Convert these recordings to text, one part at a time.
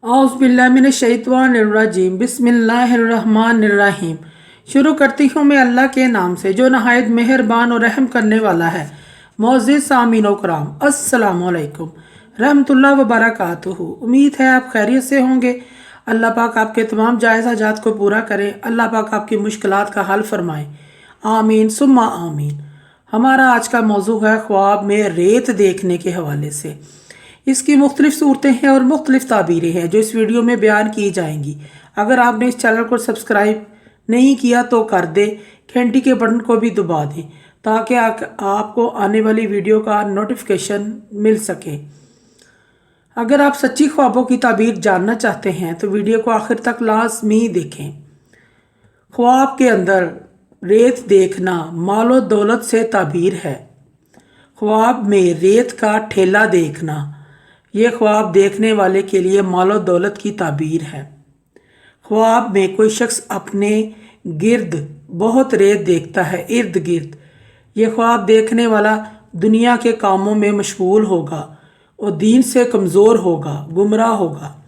औज़ुबिल्लाहिमिनश्शैतानिर्रजीम बिस्मिल्लाहिर्रहमानिर्रहीम। शुरू करती हूँ मैं अल्लाह के नाम से जो नहायत मेहरबान और रहम करने वाला है। मोअज़्ज़िज़ सामीन व कराम, अस्सलामु अलैकुम रहमतुल्लाह व बरकातुहू। उम्मीद है आप खैरियत से होंगे। अल्लाह पाक आपके तमाम जायज़ हाजात को पूरा करे। अल्लाह पाक आपकी मुश्किलात का हल फरमाए। आमीन सुम्मा आमीन। हमारा आज का मौजू है ख्वाब में रेत देखने के हवाले से। इसकी मुख्तलिफ सूरतें हैं और मुख्तलिफ ताबीरें हैं जो इस वीडियो में बयान की जाएंगी। अगर आपने इस चैनल को सब्सक्राइब नहीं किया तो कर दे, घंटी के बटन को भी दबा दें ताकि आपको आने वाली वीडियो का नोटिफिकेशन मिल सके। अगर आप सच्ची ख्वाबों की ताबीर जानना चाहते हैं तो वीडियो को आखिर तक लाजमी देखें। ख्वाब के अंदर रेत देखना मालो दौलत से ताबीर है। ख्वाब में रेत का ठेला देखना ये ख्वाब देखने वाले के लिए मालो दौलत की ताबीर है। ख्वाब में कोई शख्स अपने गिर्द बहुत रेत देखता है, इर्द गिर्द। ये ख्वाब देखने वाला दुनिया के कामों में मशगूल होगा और दीन से कमज़ोर होगा, गुमराह होगा।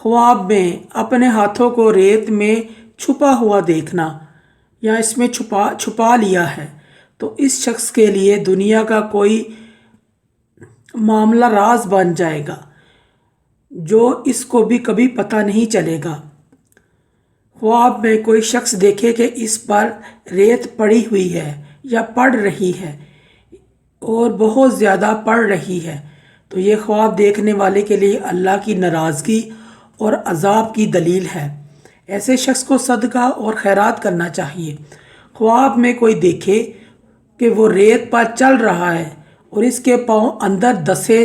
ख्वाब में अपने हाथों को रेत में छुपा हुआ देखना या इसमें छुपा लिया है तो इस शख्स के लिए दुनिया का कोई मामला राज बन जाएगा जो इसको भी कभी पता नहीं चलेगा। ख्वाब में कोई शख्स देखे कि इस पर रेत पड़ी हुई है या पड़ रही है और बहुत ज़्यादा पड़ रही है तो ये ख्वाब देखने वाले के लिए अल्लाह की नाराज़गी और अजाब की दलील है। ऐसे शख्स को सदका और खैरात करना चाहिए। ख्वाब में कोई देखे कि वो रेत पर चल रहा है और इसके पांव अंदर धसे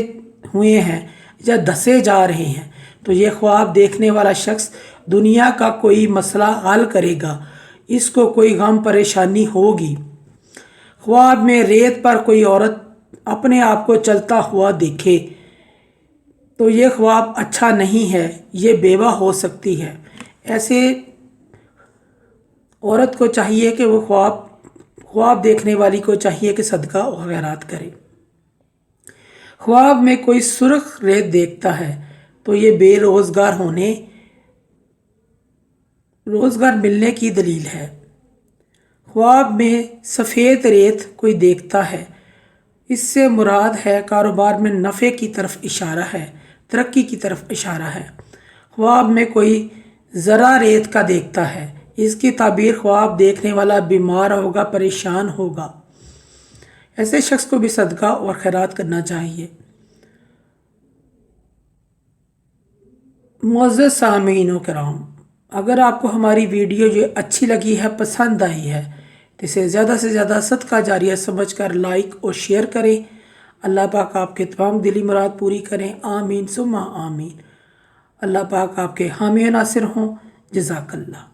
हुए हैं या धसे जा रहे हैं तो ये ख्वाब देखने वाला शख्स दुनिया का कोई मसला हल करेगा, इसको कोई गम परेशानी होगी। ख्वाब में रेत पर कोई औरत अपने आप को चलता हुआ देखे तो ये ख्वाब अच्छा नहीं है, ये बेवा हो सकती है। ऐसे औरत को चाहिए कि वो ख्वाब देखने वाली को चाहिए कि सदका और खैरात करे। ख्वाब में कोई सुर्ख रेत देखता है तो ये रोज़गार मिलने की दलील है। ख्वाब में सफ़ेद रेत कोई देखता है, इससे मुराद है कारोबार में नफ़े की तरफ इशारा है, तरक्की की तरफ इशारा है। ख्वाब में कोई ज़रा रेत का देखता है, इसकी ताबीर ख्वाब देखने वाला बीमार होगा, परेशान होगा। ऐसे शख्स को भी सदका और खैरात करना चाहिए। मुअज़्ज़िज़ सामीन व कराम, अगर आपको हमारी वीडियो जो अच्छी लगी है, पसंद आई है तो इसे ज़्यादा से ज़्यादा सदका जारिया समझकर लाइक और शेयर करें। अल्लाह पाक आपके तमाम दिली मुराद पूरी करें। आमीन सुम्मा आमीन। अल्लाह पाक आपके हामी नासिर हों। जज़ाकल्लाह।